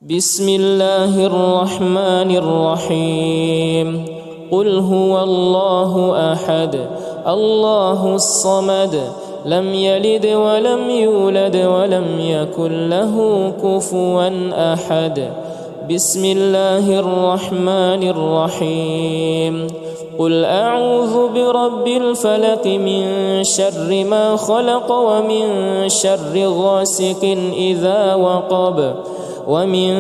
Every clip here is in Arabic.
بسم الله الرحمن الرحيم قل هو الله أحد الله الصمد لم يلد ولم يولد ولم يكن له كفوا أحد بسم الله الرحمن الرحيم قل أعوذ برب الفلق من شر ما خلق ومن شر غاسق إذا وقب ومن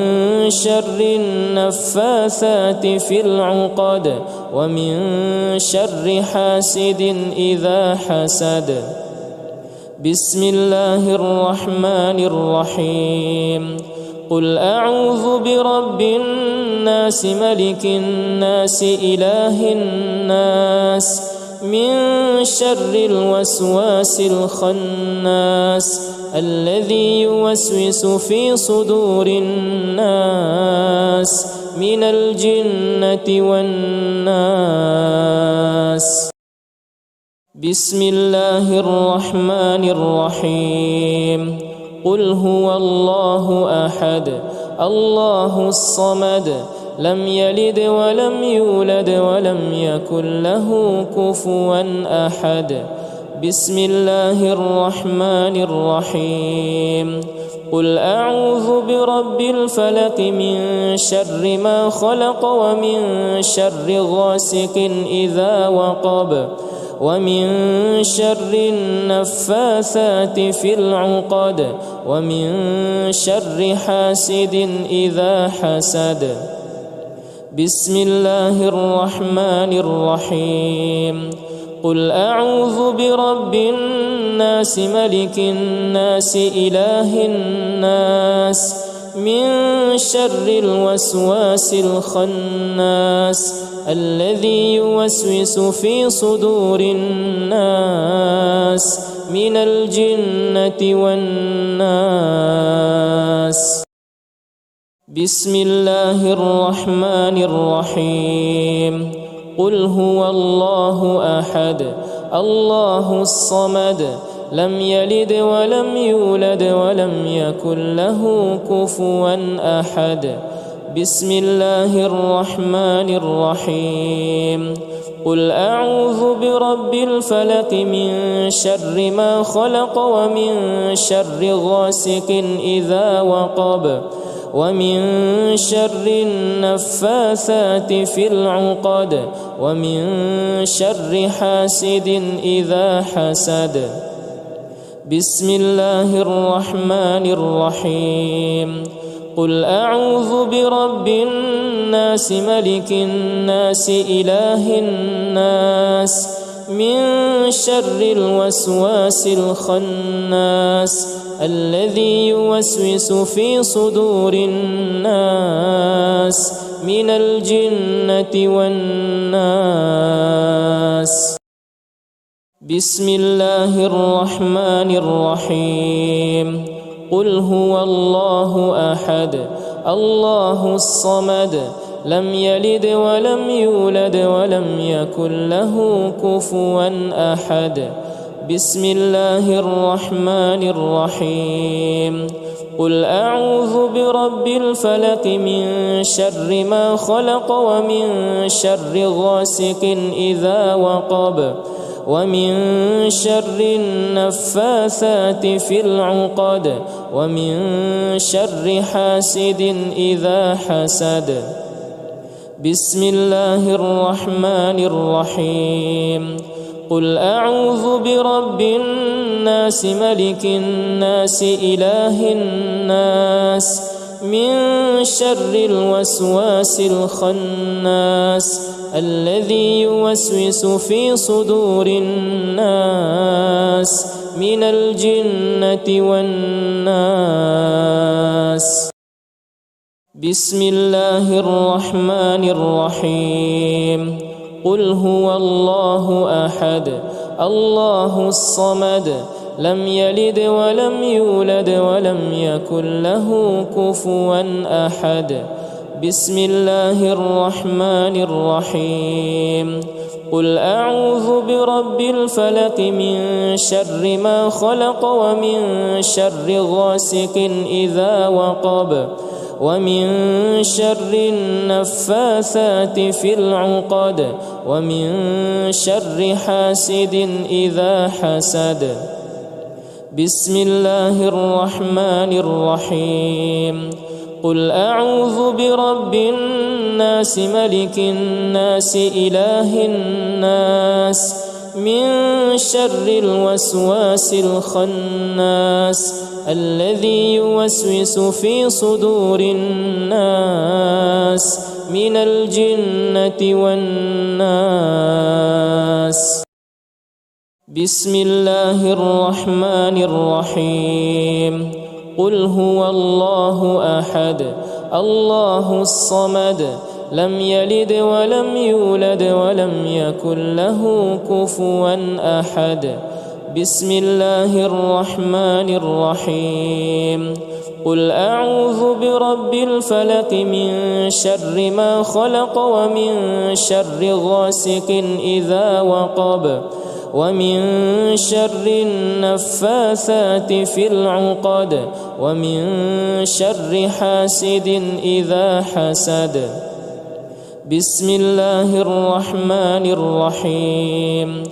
شر النفاثات في العقد ومن شر حاسد إذا حسد بسم الله الرحمن الرحيم قل أعوذ برب الناس ملك الناس إله الناس من شر الوسواس الخناس الذي يوسوس في صدور الناس من الجنة والناس بسم الله الرحمن الرحيم قل هو الله أحد الله الصمد لم يلد ولم يولد ولم يكن له كفوا أحد بسم الله الرحمن الرحيم قل أعوذ برب الفلق من شر ما خلق ومن شر غاسق إذا وقب ومن شر النفاثات في العقد ومن شر حاسد إذا حسد بسم الله الرحمن الرحيم قل أعوذ برب الناس ملك الناس إله الناس من شر الوسواس الخناس الذي يوسوس في صدور الناس من الجنة والناس بسم الله الرحمن الرحيم قل هو الله أحد الله الصمد لم يلد ولم يولد ولم يكن له كفوا أحد بسم الله الرحمن الرحيم قل أعوذ برب الفلق من شر ما خلق ومن شر غاسق إذا وقب ومن شر النفاثات في العقد ومن شر حاسد إذا حسد بسم الله الرحمن الرحيم قل أعوذ برب الناس ملك الناس إله الناس من شر الوسواس الخناس الذي يوسوس في صدور الناس من الجنة والناس بسم الله الرحمن الرحيم قل هو الله أحد الله الصمد لم يلد ولم يولد ولم يكن له كفوا أحد بسم الله الرحمن الرحيم قل أعوذ برب الفلق من شر ما خلق ومن شر غاسق إذا وقب ومن شر النفاثات في العقد ومن شر حاسد إذا حسد بسم الله الرحمن الرحيم قل أعوذ برب الناس ملك الناس إله الناس من شر الوسواس الخناس الذي يوسوس في صدور الناس من الجنة والناس بسم الله الرحمن الرحيم قل هو الله أحد الله الصمد لم يلد ولم يولد ولم يكن له كفوا أحد بسم الله الرحمن الرحيم قل أعوذ برب الفلق من شر ما خلق ومن شر غاسق إذا وقب ومن شر النفاثات في العقد ومن شر حاسد إذا حسد. بسم الله الرحمن الرحيم. قل أعوذ برب الناس ملك الناس إله الناس من شر الوسواس الخناس الذي يوسوس في صدور الناس من الجنة والناس. بسم الله الرحمن الرحيم. قل هو الله أحد الله الصمد لم يلد ولم يولد ولم يكن له كفوا أحد. بسم الله الرحمن الرحيم. قل أعوذ برب الفلق من شر ما خلق ومن شر غاسق إذا وقب ومن شر النفاثات في العقد ومن شر حاسد إذا حسد. بسم الله الرحمن الرحيم.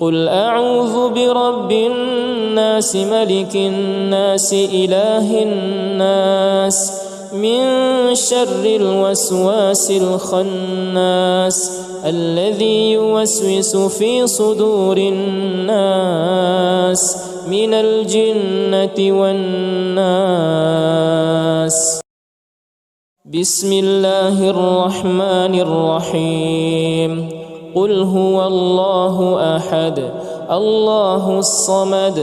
قل أعوذ برب الناس ملك الناس إله الناس من شر الوسواس الخناس الذي يوسوس في صدور الناس من الجنة والناس. بسم الله الرحمن الرحيم. قل هو الله أحد الله الصمد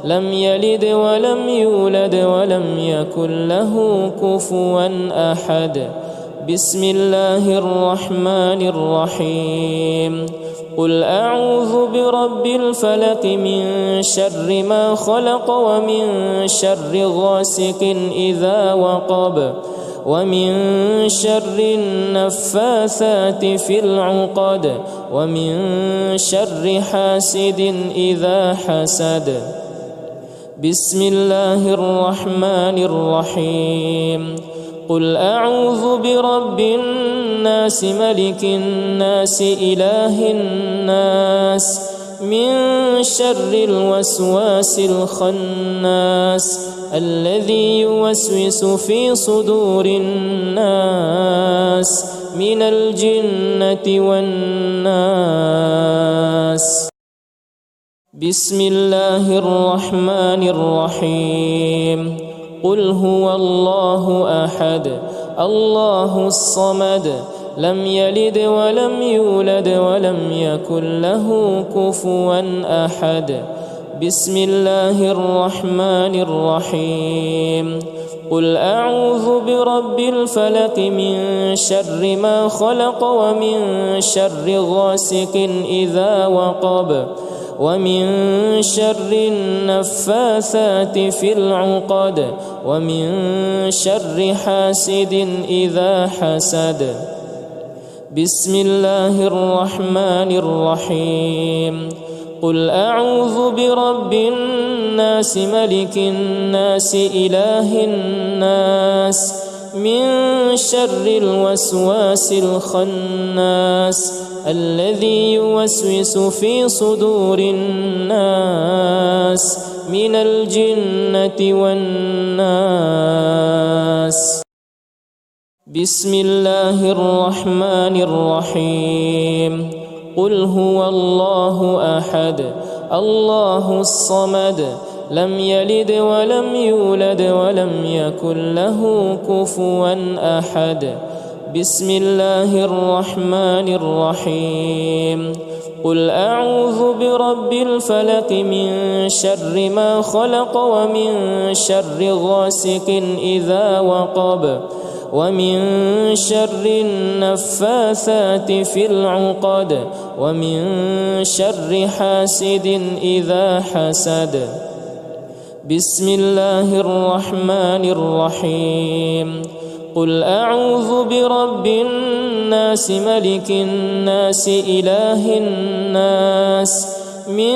لم يلد ولم يولد ولم يكن له كفوا أحد. بسم الله الرحمن الرحيم. قل أعوذ برب الفلق من شر ما خلق ومن شر غاسق إذا وقب ومن شر النفاثات في العقد ومن شر حاسد إذا حسد. بسم الله الرحمن الرحيم. قل أعوذ برب الناس ملك الناس إله الناس من شر الوسواس الخناس الذي يوسوس في صدور الناس من الجنة والناس. بسم الله الرحمن الرحيم. قل هو الله أحد الله الصمد لم يلد ولم يولد ولم يكن له كفوا أحد. بسم الله الرحمن الرحيم. قل أعوذ برب الفلق من شر ما خلق ومن شر غاسق إذا وقب ومن شر النفاثات في العقد ومن شر حاسد إذا حسد. بسم الله الرحمن الرحيم. قل أعوذ برب الناس ملك الناس إله الناس من شر الوسواس الخناس الذي يوسوس في صدور الناس من الجنة والناس. بسم الله الرحمن الرحيم. قل هو الله أحد الله الصمد لم يلد ولم يولد ولم يكن له كفوا أحد. بسم الله الرحمن الرحيم. قل أعوذ برب الفلق من شر ما خلق ومن شر غاسق إذا وقب ومن شر النفاثات في العقد ومن شر حاسد إذا حسد. بسم الله الرحمن الرحيم. قل أعوذ برب الناس ملك الناس إله الناس من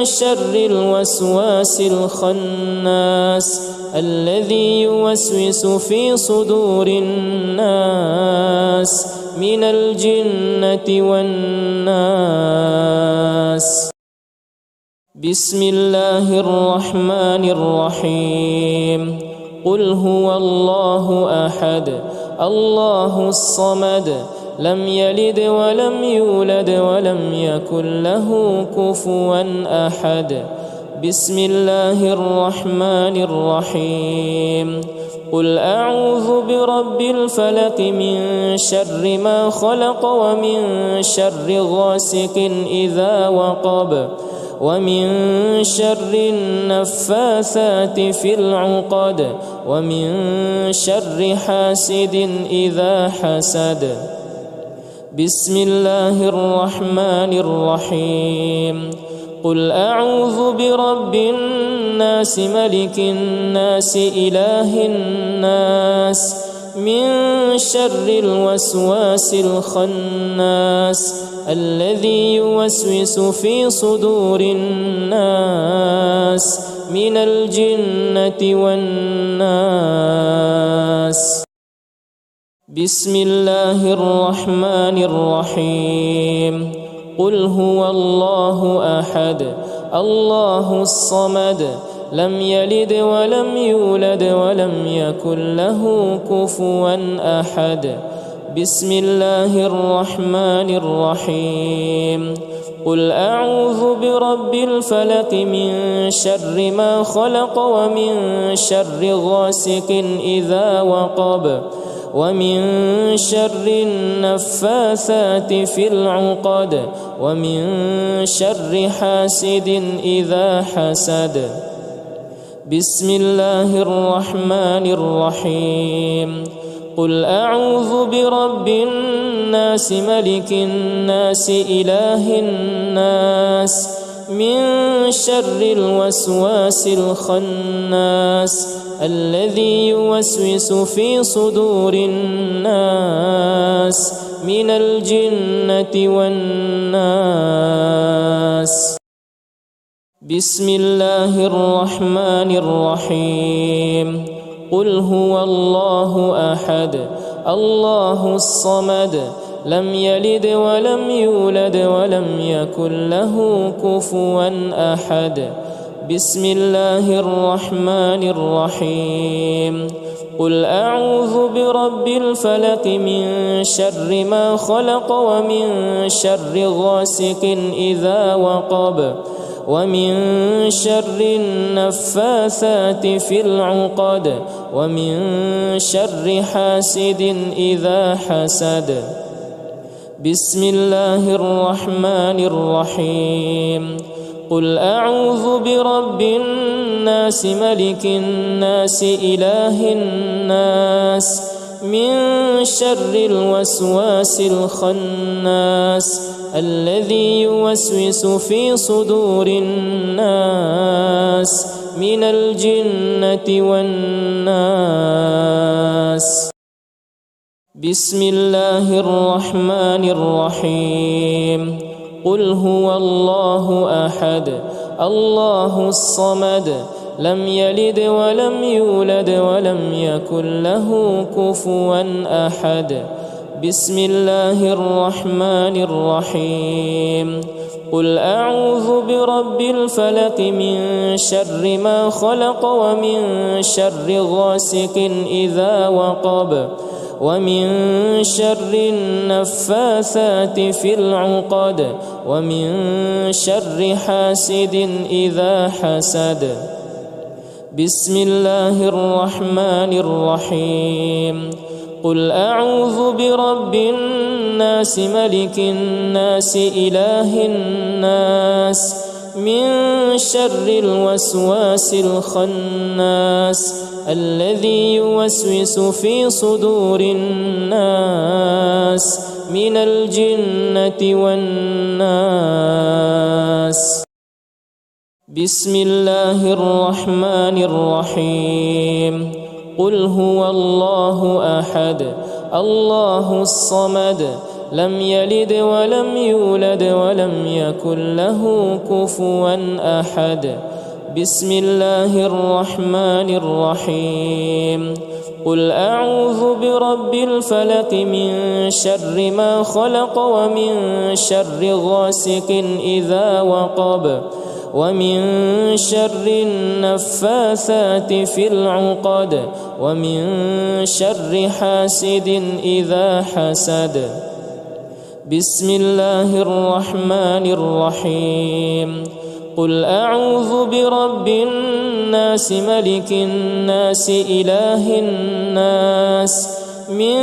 شر الوسواس الخناس الذي يوسوس في صدور الناس من الجنة والناس. بسم الله الرحمن الرحيم. قل هو الله أحد الله الصمد لم يلد ولم يولد ولم يكن له كفوا أحد. بسم الله الرحمن الرحيم. قل أعوذ برب الفلق من شر ما خلق ومن شر غاسق إذا وقب ومن شر النفاثات في العقد ومن شر حاسد إذا حسد. بسم الله الرحمن الرحيم. قل أعوذ برب الناس ملك الناس إله الناس من شر الوسواس الخناس الذي يوسوس في صدور الناس من الجنة والناس. بسم الله الرحمن الرحيم. قل هو الله أحد الله الصمد لم يلد ولم يولد ولم يكن له كفوا أحد. بسم الله الرحمن الرحيم. قل أعوذ برب الفلق من شر ما خلق ومن شر غاسق إذا وقب ومن شر النفاثات في العقد ومن شر حاسد إذا حسد. بسم الله الرحمن الرحيم. قل أعوذ برب الناس ملك الناس إله الناس من شر الوسواس الخناس الذي يوسوس في صدور الناس من الجنة والناس. بسم الله الرحمن الرحيم. قل هو الله أحد الله الصمد لم يلد ولم يولد ولم يكن له كفوا أحد. بسم الله الرحمن الرحيم. قل أعوذ برب الفلق من شر ما خلق ومن شر غاسق إذا وقب ومن شر النفاثات في العقد ومن شر حاسد إذا حسد. بسم الله الرحمن الرحيم. قل أعوذ برب الناس ملك الناس إله الناس من شر الوسواس الخناس الذي يوسوس في صدور الناس من الجنة والناس. بسم الله الرحمن الرحيم. قل هو الله أحد الله الصمد لم يلد ولم يولد ولم يكن له كفوا أحد. بسم الله الرحمن الرحيم. قل أعوذ برب الفلق من شر ما خلق ومن شر غاسق إذا وقب ومن شر النفاثات في العقد ومن شر حاسد إذا حسد. بسم الله الرحمن الرحيم. قل أعوذ برب الناس ملك الناس إله الناس من شر الوسواس الخناس الذي يوسوس في صدور الناس من الجنة والناس. بسم الله الرحمن الرحيم. قل هو الله أحد الله الصمد لم يلد ولم يولد ولم يكن له كفوا أحد. بسم الله الرحمن الرحيم قل أعوذ برب الفلق من شر ما خلق ومن شر غاسق إذا وقب ومن شر النفاثات في العقد ومن شر حاسد إذا حسد بسم الله الرحمن الرحيم قل أعوذ برب الناس ملك الناس إله الناس من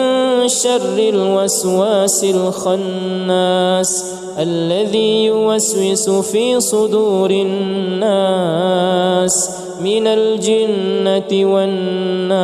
شر الوسواس الخناس الذي يوسوس في صدور الناس من الجنة والناس.